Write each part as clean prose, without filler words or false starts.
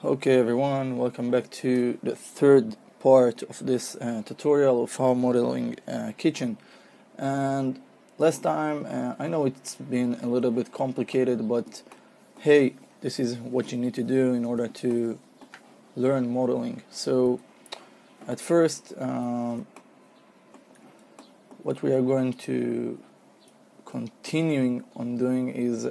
Okay everyone, welcome back to the third part of this tutorial of how modeling kitchen. And last time, I know it's been a little bit complicated, but hey, this is what you need to do in order to learn modeling. So at first, what we are going to continuing on doing is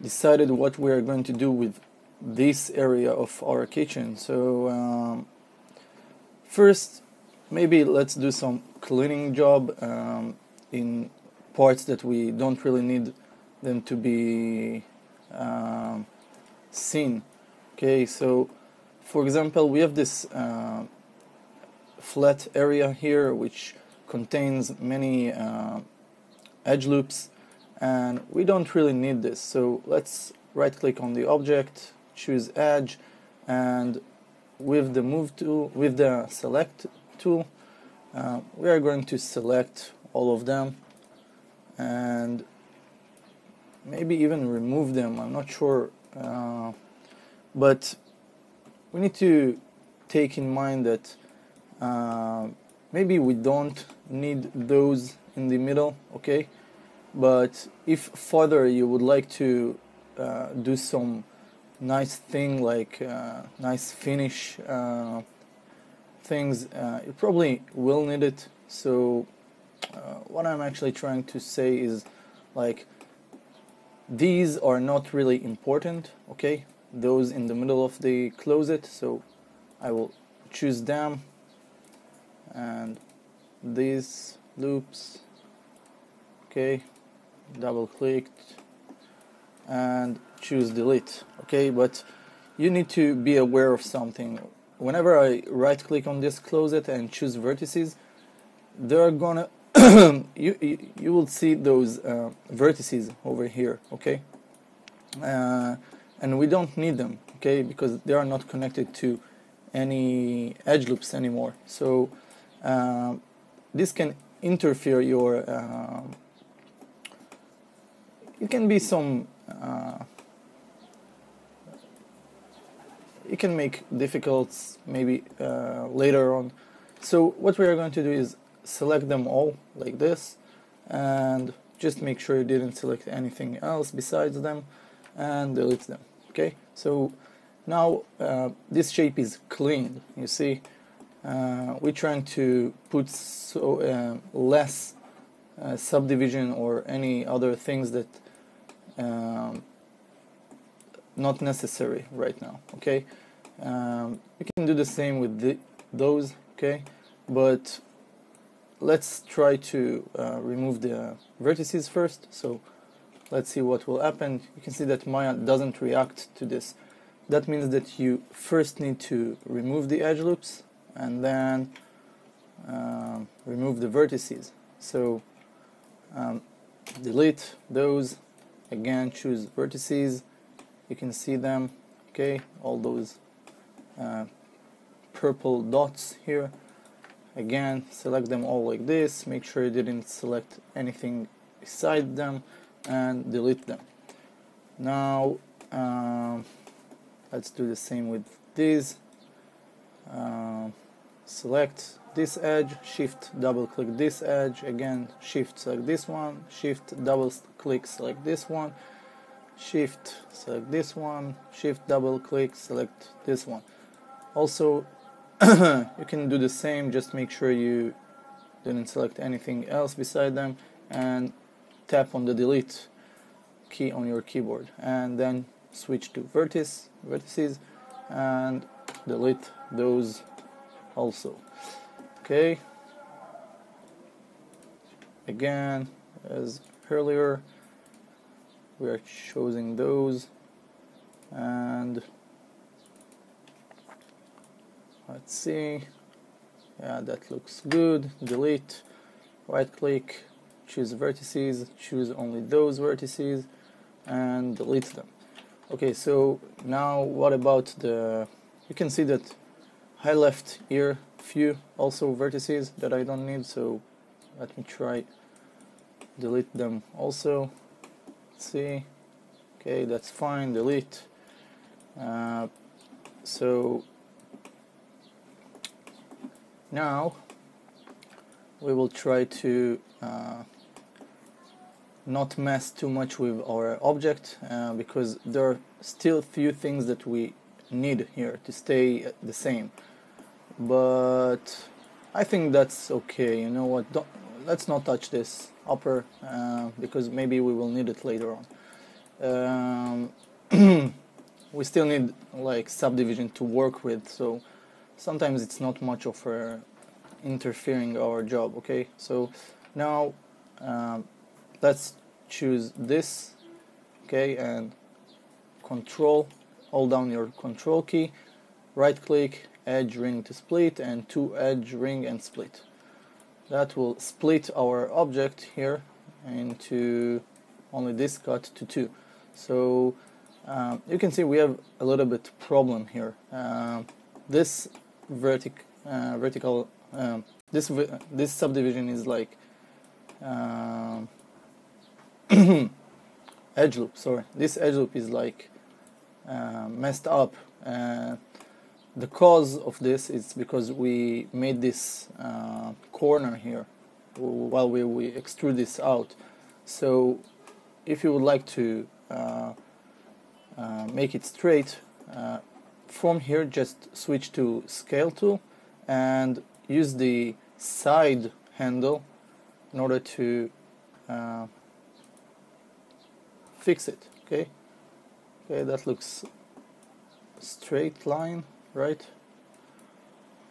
decided what we are going to do with this area of our kitchen. So first, maybe let's do some cleaning job in parts that we don't really need them to be seen. Okay, so for example, we have this flat area here which contains many edge loops, and we don't really need this. So let's right click on the object, choose edge, and with the move tool, with the select tool, we are going to select all of them and maybe even remove them, I'm not sure, but we need to take in mind that maybe we don't need those in the middle, okay? But if further you would like to do some nice thing like nice finish things, you probably will need it. So what I'm actually trying to say is, like, these are not really important, okay? Those in the middle of the closet, so I will choose them, and these loops, okay, double clicked and choose delete. Okay, but you need to be aware of something. Whenever I right click on this closet and choose vertices, they're gonna you will see those vertices over here, okay, and we don't need them, okay, because they are not connected to any edge loops anymore. So this can interfere your it can be some it can make difficult maybe later on. So what we are going to do is select them all like this, and just make sure you didn't select anything else besides them, and delete them. Okay, so now this shape is cleaned. You see, we're trying to put less subdivision or any other things that not necessary right now. Okay, you can do the same with those. Okay, but let's try to remove the vertices first. So let's see what will happen. You can see that Maya doesn't react to this. That means that you first need to remove the edge loops and then remove the vertices. So delete those, again choose vertices, you can see them, okay, all those purple dots here. Again, select them all like this, make sure you didn't select anything beside them, and delete them. Now let's do the same with these. Select this edge, shift double click this edge, again shift select this one, shift double click select this one, shift select this one, shift double click select this one. Also you can do the same, just make sure you didn't select anything else beside them, and tap on the delete key on your keyboard, and then switch to vertices and delete those also. Okay, again as earlier, we are choosing those, and let's see, yeah, that looks good. Delete, right click, choose vertices, choose only those vertices, and delete them. Okay, so now what about the, you can see that I left here few also vertices that I don't need, so let me try delete them also. Let's see, okay, that's fine, delete. So now we will try to not mess too much with our object, because there are still few things that we need here to stay the same. But I think that's okay. You know what? Let's not touch this upper, because maybe we will need it later on. We still need like subdivision to work with, so sometimes it's not much of interfering our job. Okay, so now let's choose this, okay, and hold down your control key, right click, edge ring to split, and to edge ring and split. That will split our object here into only this cut to 2. So you can see we have a little bit problem here. This vertical this subdivision is like edge loop. Sorry, this edge loop is like messed up. The cause of this is because we made this corner here while we extrude this out. So if you would like to make it straight, from here just switch to scale tool and use the side handle in order to fix it. Okay, that looks straight line, right?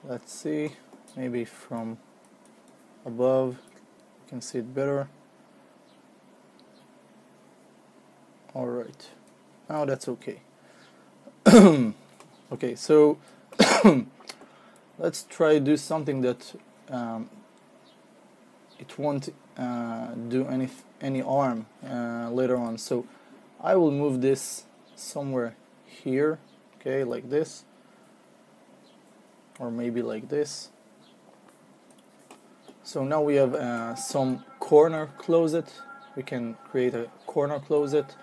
Let's see, maybe from above you can see it better. Alright, now that's okay. Okay, so let's try do something that it won't do any harm later on. So I will move this somewhere here, okay, like this, or maybe like this. So now we have some corner closet. We can create a corner closet,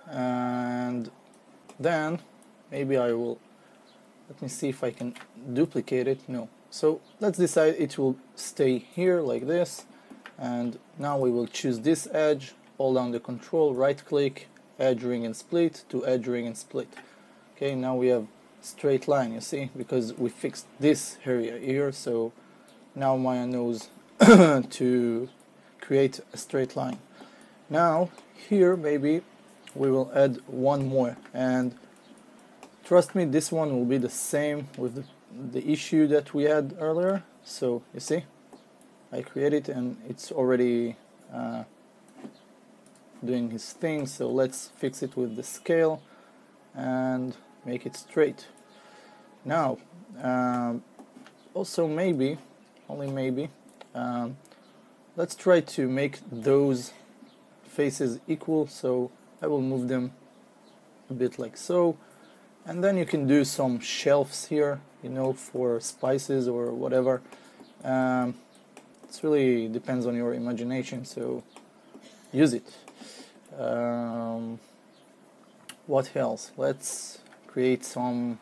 and then maybe I will, let me see if I can duplicate it. No. So let's decide it will stay here like this, and now we will choose this edge, hold down the control, right click, edge ring and split to edge ring and split. Okay, now we have straight line, you see, because we fixed this area here. So now Maya knows to create a straight line. Now here maybe we will add one more, and trust me, this one will be the same with the issue that we had earlier. So you see, I created it and it's already doing his thing. So let's fix it with the scale and make it straight. Now also maybe, only maybe, let's try to make those faces equal. So I will move them a bit like so, and then you can do some shelves here, you know, for spices or whatever. It really depends on your imagination, so use it. What else? Let's create some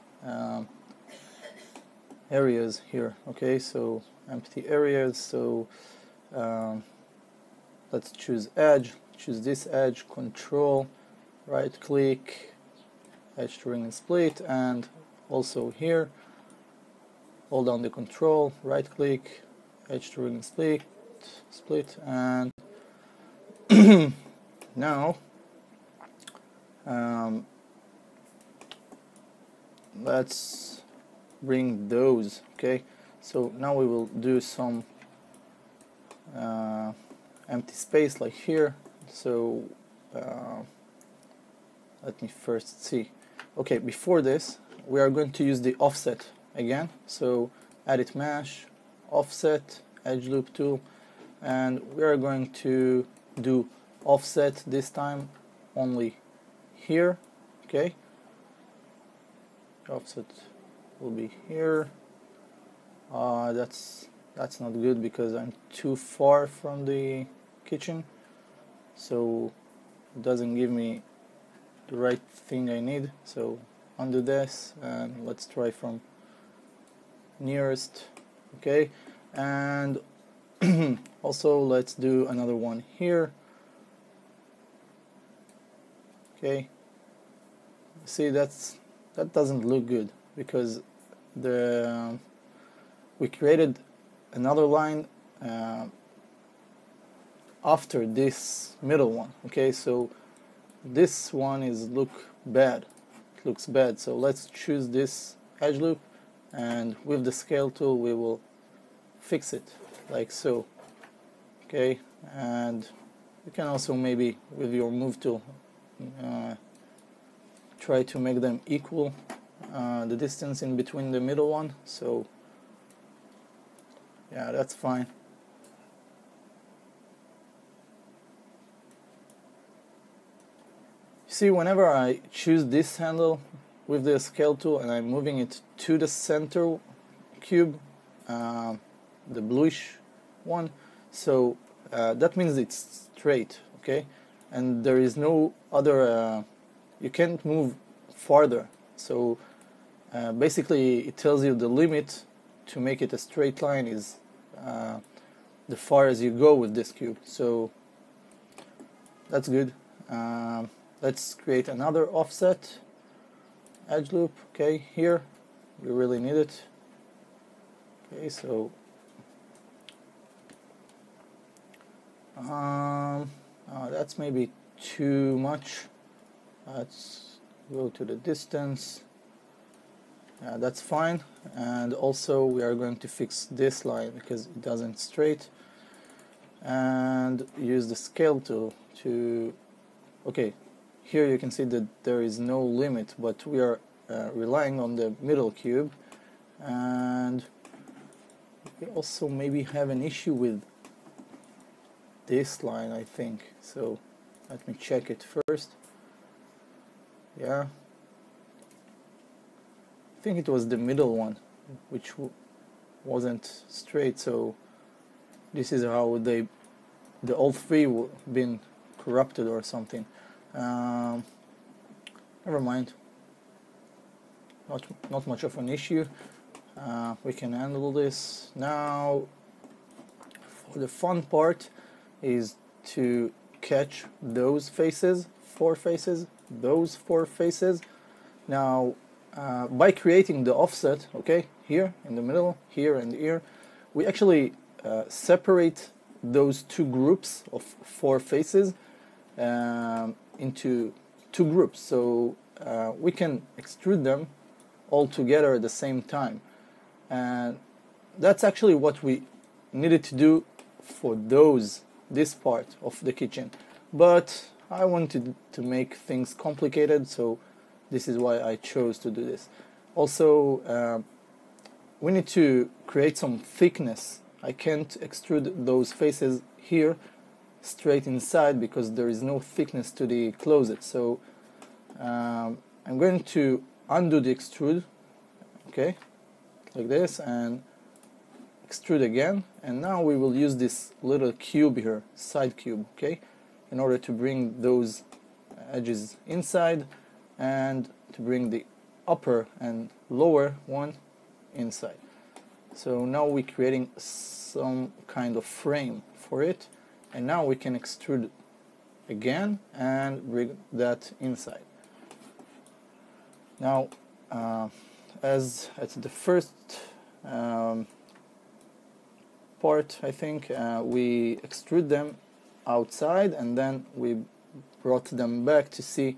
areas here. Okay, so empty areas. So let's choose edge, choose this edge, control, right click, edge to ring and split, and also here hold down the control, right click, edge to ring and split, and now let's bring those. Okay, so now we will do some empty space like here. So let me first see. Okay, before this we are going to use the offset again. So edit mesh, offset, edge loop tool, and we are going to do offset this time only here. Okay, offset will be here. That's not good because I'm too far from the kitchen, so it doesn't give me the right thing I need. So undo this, and let's try from nearest. Okay, and also let's do another one here. Okay, see, that doesn't look good because we created another line after this middle one. Okay, so this one looks bad. So let's choose this edge loop, and with the scale tool we will fix it like so. Okay, and you can also maybe with your move tool try to make them equal, the distance in between the middle one. So yeah, that's fine. See, whenever I choose this handle with the scale tool and I'm moving it to the center cube, the bluish one, so that means it's straight, okay, and there is no other, you can't move farther. So basically it tells you the limit to make it a straight line is the far as you go with this cube. So that's good. Let's create another offset edge loop. Okay, here we really need it. Okay, so that's maybe too much. Let's go to the distance. That's fine. And also we are going to fix this line because it doesn't straight, and use the scale tool to, okay, here you can see that there is no limit, but we are relying on the middle cube, and we also maybe have an issue with this line, I think. So let me check it first. Yeah, I think it was the middle one which wasn't straight, so this is how the all three been corrupted or something. Never mind, not much of an issue. We can handle this. Now for the fun part is to catch those faces, those four faces. Now by creating the offset, okay, here in the middle, here and here, we actually separate those two groups of four faces into two groups, so we can extrude them all together at the same time. And that's actually what we needed to do for this part of the kitchen, but I wanted to make things complicated, so this is why I chose to do this. Also we need to create some thickness. I can't extrude those faces here straight inside because there is no thickness to the closet. So I'm going to undo the extrude, okay, like this, and extrude again, and now we will use this little cube here, side cube, okay, in order to bring those edges inside and to bring the upper and lower one inside. So now we're creating some kind of frame for it, and now we can extrude again and bring that inside. Now as at the first part, I think we extrude them outside and then we brought them back to see,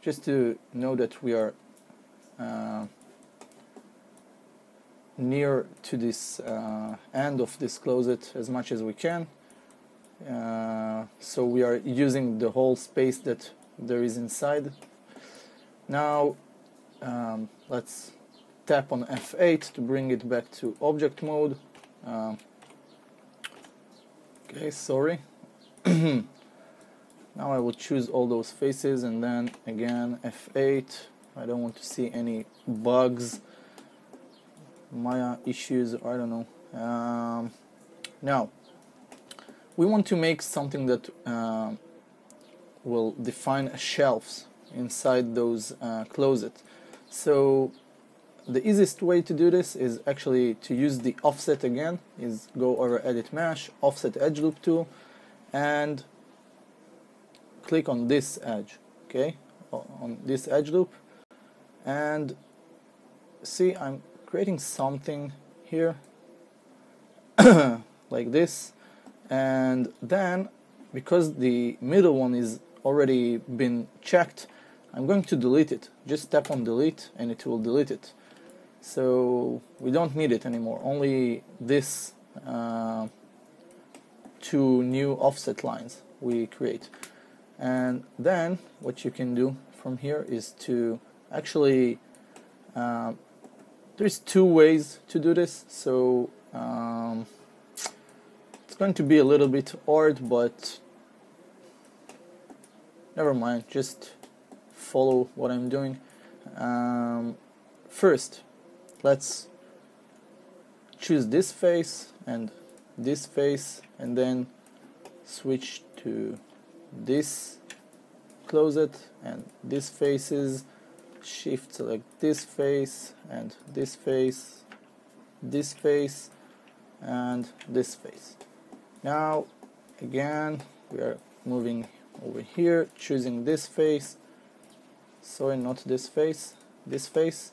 just to know that we are near to this end of this closet as much as we can. So we are using the whole space that there is inside. Now let's tap on F8 to bring it back to object mode. Okay, sorry. Now I will choose all those faces and then again F8. I don't want to see any bugs, Maya issues, I don't know. Now we want to make something that will define shelves inside those closets. So the easiest way to do this is actually to use the offset again, is go over edit mesh, offset edge loop tool, and click on this edge, okay, on this edge loop, and see I'm creating something here like this, and then because the middle one is already been checked, I'm going to delete it. Just tap on delete and it will delete it. So we don't need it anymore, only this two new offset lines we create. And then what you can do from here is to actually there's two ways to do this, so it's going to be a little bit hard, but never mind, just follow what I'm doing. First, let's choose this face and this face, and then switch to this, close it, and this faces, shift select this face and this face, this face, and this face. Now again we are moving over here, choosing this face, sorry, not this face, this face,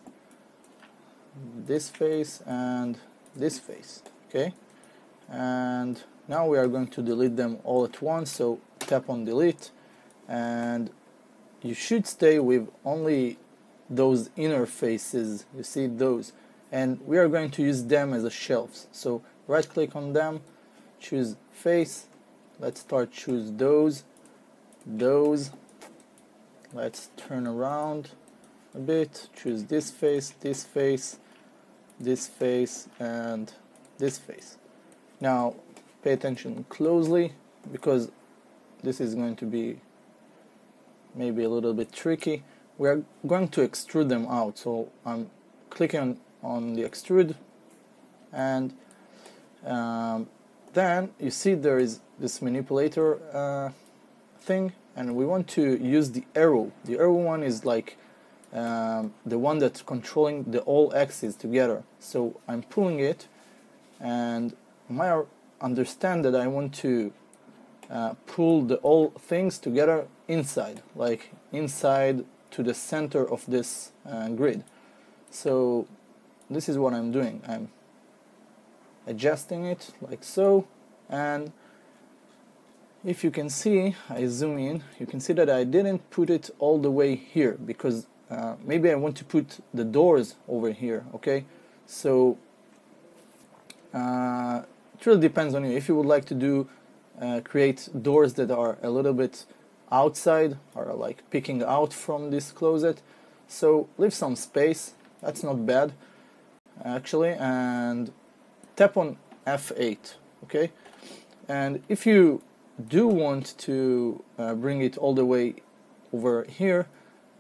this face, and this face, okay? And now we are going to delete them all at once, so tap on delete, and you should stay with only those inner faces, you see those, and we are going to use them as a shelves. So right click on them, choose face, let's start choose those, let's turn around a bit, choose this face, this face, this face, and this face. Now pay attention closely, because this is going to be maybe a little bit tricky. We are going to extrude them out, so I'm clicking on the extrude, and then you see there is this manipulator thing, and we want to use the arrow. The arrow one is like the one that's controlling the all axes together. So I'm pulling it, and I understand that I want to pull the all things together inside, like inside to the center of this grid. So this is what I'm doing. I'm adjusting it like so, and if you can see, I zoom in, you can see that I didn't put it all the way here, because maybe I want to put the doors over here, okay? So it really depends on you. If you would like to do create doors that are a little bit outside, or like picking out from this closet, so leave some space, that's not bad actually, and tap on F8, okay? And if you do want to bring it all the way over here,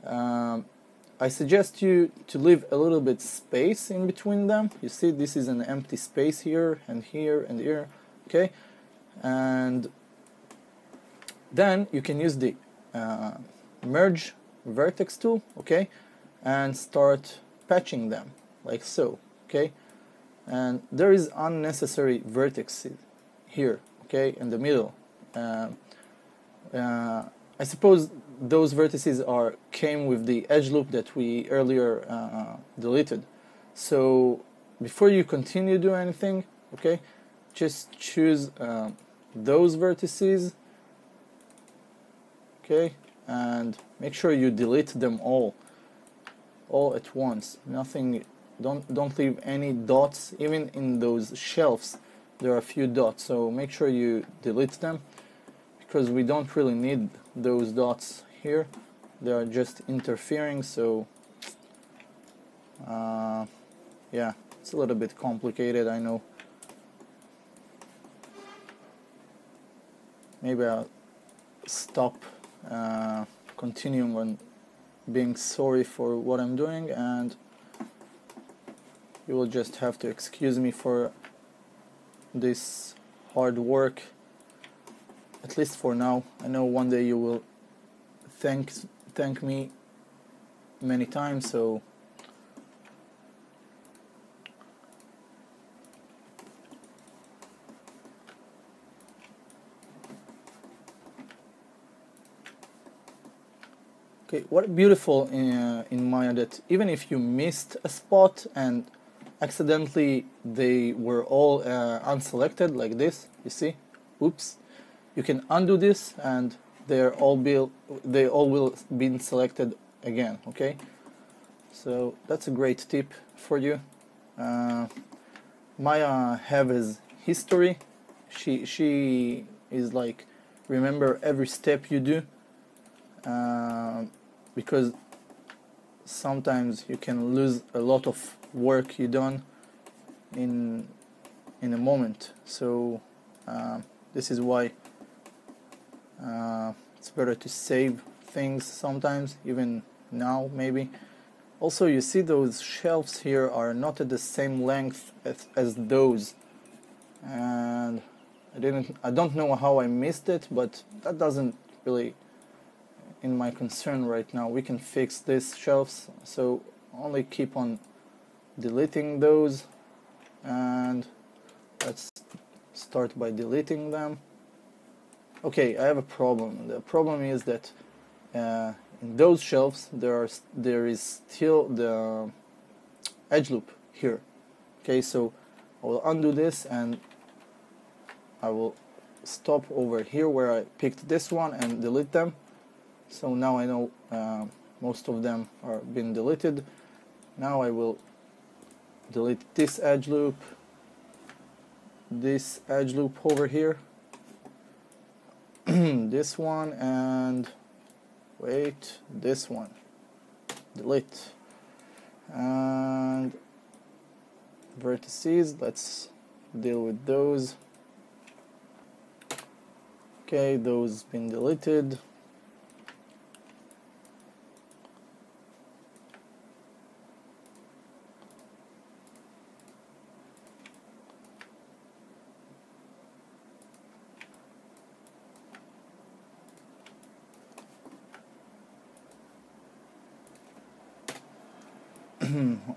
I suggest you to leave a little bit space in between them. You see this is an empty space here and here and here, okay? And then you can use the merge vertex tool, okay, and start patching them like so, okay? And there is unnecessary vertices here, okay, in the middle. I suppose those vertices came with the edge loop that we earlier deleted. So before you continue to do anything, okay, just choose those vertices, okay, and make sure you delete them all at once. Nothing, don't leave any dots. Even in those shelves there are a few dots, so make sure you delete them, because we don't really need those dots here. They are just interfering, so yeah, it's a little bit complicated, I know. Maybe I'll stop continuing on being sorry for what I'm doing, and you will just have to excuse me for this hard work, at least for now. I know one day you will thank me many times, so Okay, what beautiful in Maya that even if you missed a spot and accidentally they were all unselected like this, you see, oops, you can undo this and they all will be selected again. Okay, so that's a great tip for you. Maya have his history. She is like remember every step you do, because sometimes you can lose a lot of work you done in a moment. So this is why it's better to save things sometimes, even now maybe. Also, you see those shelves here are not at the same length as those, and I don't know how I missed it, but that doesn't really in my concern right now. We can fix these shelves, so only keep on deleting those, and let's start by deleting them. Okay, I have a problem. The problem is that in those shelves there is still the edge loop here. Okay, so I will undo this and I will stop over here where I picked this one and delete them. So now I know most of them are been deleted. Now I will delete this edge loop over here, this one, and wait, this one, delete, and vertices, let's deal with those. Okay, those been deleted.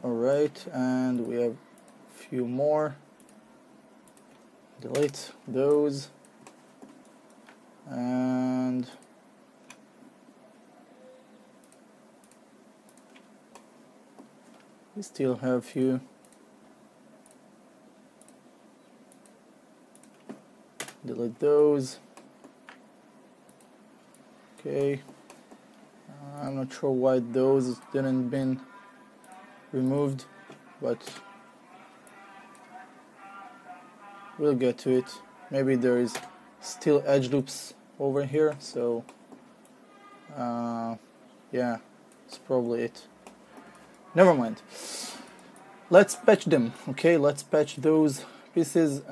Alright, and we have a few more. Delete those, and we still have a few. Delete those. Okay, I'm not sure why those didn't been removed, but we'll get to it. Maybe there is still edge loops over here, so yeah, it's probably it. Never mind. Let's patch them. Okay, let's patch those pieces.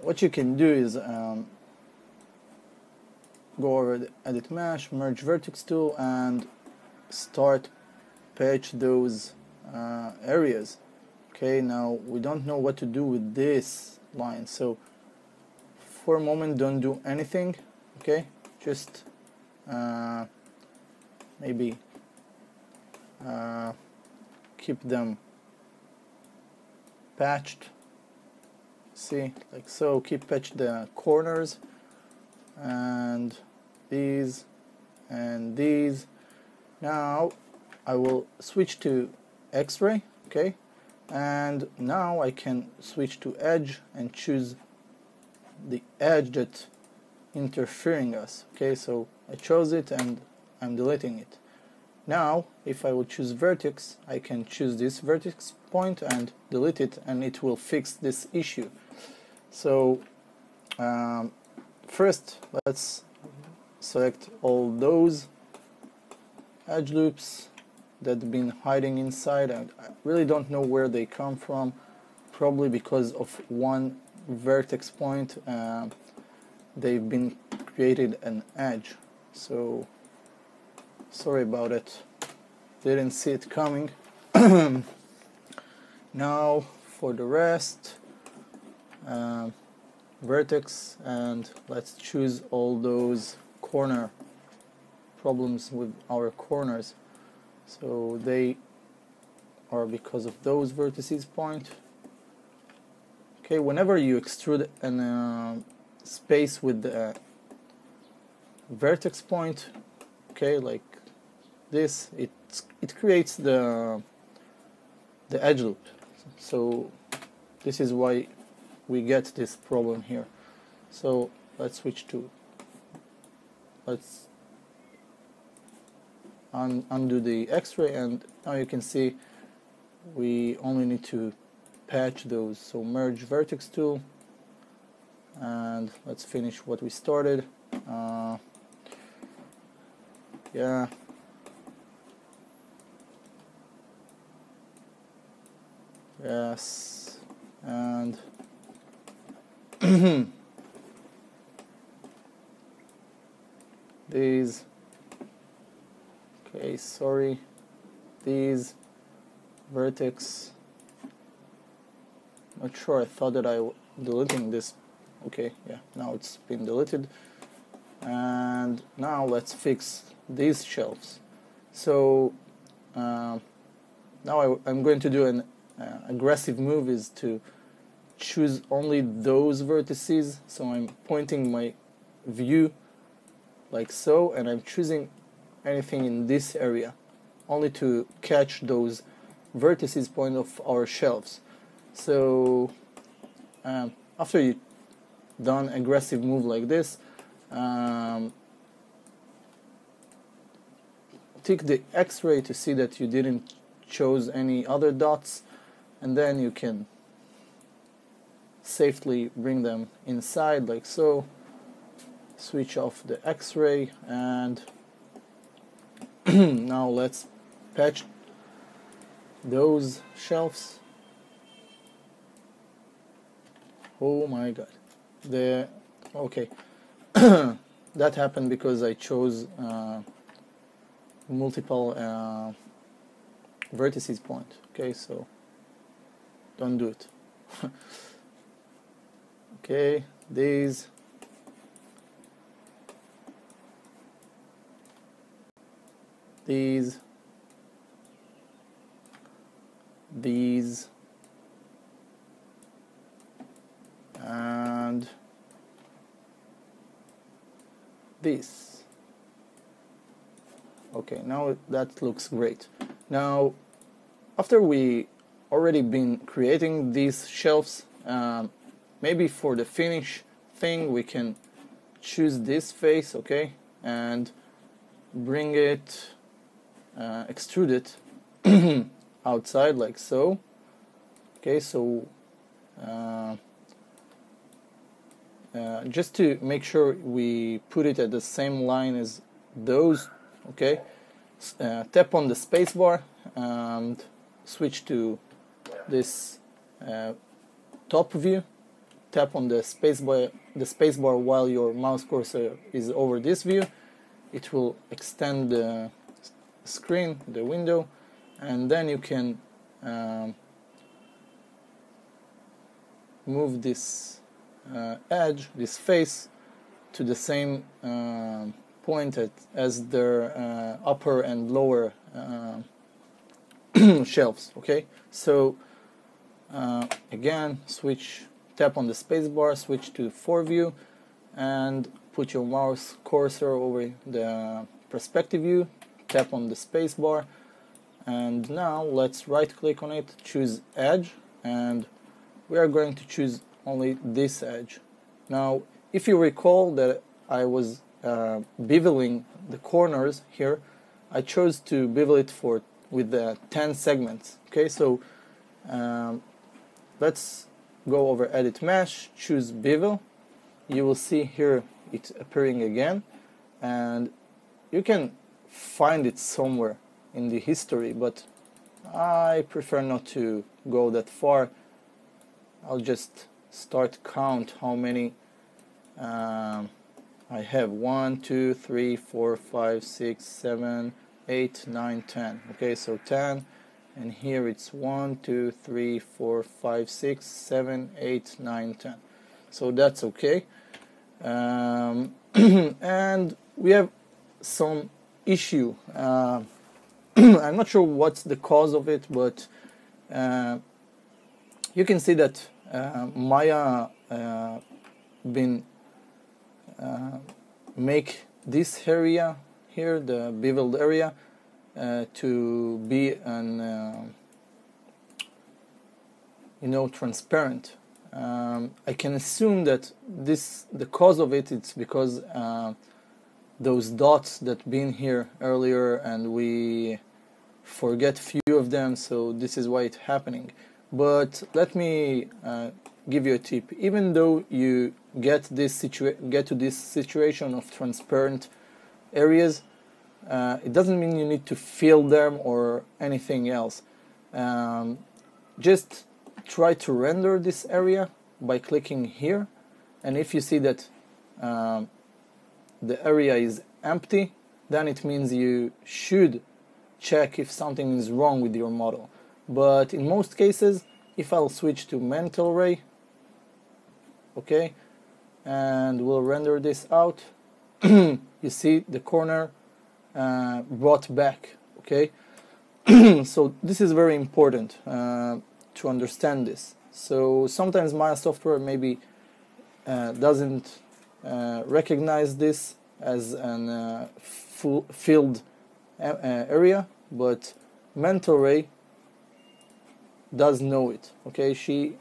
What you can do is go over the edit mesh, merge vertex tool, and start patch those areas. Okay, now we don't know what to do with this line, so for a moment don't do anything. Okay, just maybe keep them patched. See, like so. Keep patch the corners and these and these. Now I will switch to X-ray. Okay, and now I can switch to edge and choose the edge that interfering us. Okay, so I chose it and I'm deleting it. Now if I would choose vertex, I can choose this vertex point and delete it, and it will fix this issue. So first let's select all those edge loops that have been hiding inside. I really don't know where they come from, probably because of one vertex point they've been created an edge, so sorry about it, didn't see it coming. Now for the rest, vertex, and let's choose all those corner problems with our corners. So they are because of those vertices point. Okay, whenever you extrude an space with the vertex point, okay, like this, it creates the edge loop. So this is why we get this problem here. So let's switch to, let's undo the X-ray, and now you can see we only need to patch those. So merge vertex tool, and let's finish what we started. Yeah, yes, and these, okay, sorry, these vertex, not sure, I thought that I deleting this. Okay, yeah, now it's been deleted. And now let's fix these shelves. So now I'm going to do an aggressive move, is to choose only those vertices. So I'm pointing my view like so, and I'm choosing anything in this area only to catch those vertices point of our shelves. So after you done aggressive move like this, take the X-ray to see that you didn't choose any other dots, and then you can safely bring them inside like so. Switch off the X-ray, and now let's patch those shelves. Oh my god, okay. That happened because I chose multiple vertices point. Okay, so don't do it. Okay, these, these, and this. Okay, now that looks great. Now, after we already been creating these shelves, maybe for the finish thing we can choose this face, okay, and bring it, extrude it outside like so. Okay, so just to make sure we put it at the same line as those, okay, tap on the spacebar and switch to this top view. Tap on the spacebar while your mouse cursor is over this view. It will extend the screen, the window, and then you can move this edge, this face, to the same point as their upper and lower shelves. Okay, so again, tap on the spacebar, switch to 4 view, and put your mouse cursor over the perspective view. Tap on the spacebar, and now let's right click on it, choose edge, and we are going to choose only this edge. Now, if you recall that I was beveling the corners here, I chose to bevel it with the 10 segments. Okay, so let's go over edit mesh, choose bevel. You will see here it appearing again, and you can find it somewhere in the history, but I prefer not to go that far. I'll just start count how many I have. 1, 2, 3, 4, 5, 6, 7, 8, 9, 10. Okay, so 10, and here it's 1, 2, 3, 4, 5, 6, 7, 8, 9, 10. So that's okay. And we have some issue. I'm not sure what's the cause of it, but you can see that Maya been make this area here, the beveled area, to be an transparent. I can assume that the cause of it's because those dots that been here earlier and we forget few of them, so this is why it's happening. But let me give you a tip. Even though you get to this situation of transparent areas, it doesn't mean you need to fill them or anything else. Just try to render this area by clicking here, and if you see that the area is empty, then it means you should check if something is wrong with your model. But in most cases, if I'll switch to mental ray, okay, and we'll render this out, you see the corner brought back, okay. So this is very important to understand this. So sometimes my software maybe doesn't recognize this as an filled area, but mental ray does know it, okay. She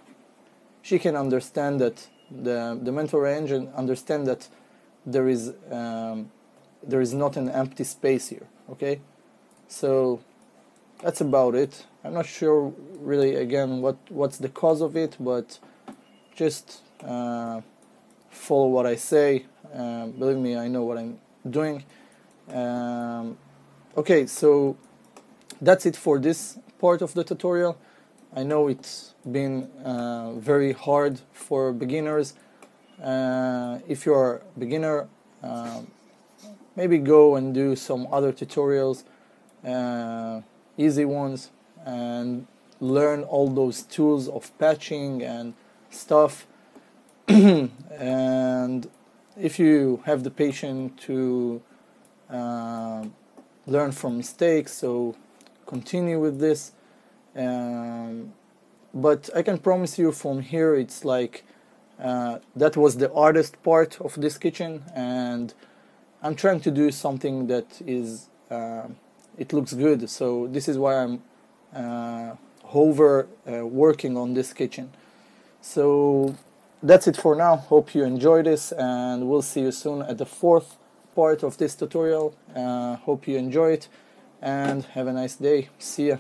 can understand that the mental ray engine understand that there is not an empty space here, okay. So that's about it. I'm not sure really again what's the cause of it, but just follow what I say. Believe me, I know what I'm doing. Okay, so that's it for this part of the tutorial. I know it's been very hard for beginners. If you're a beginner, maybe go and do some other tutorials, easy ones, and learn all those tools of patching and stuff. And if you have the patience to learn from mistakes, so continue with this. But I can promise you from here it's like that was the hardest part of this kitchen, and I'm trying to do something that is it looks good. So this is why I'm working on this kitchen. So that's it for now. Hope you enjoy this, and we'll see you soon at the fourth part of this tutorial. Hope you enjoy it, and have a nice day. See ya.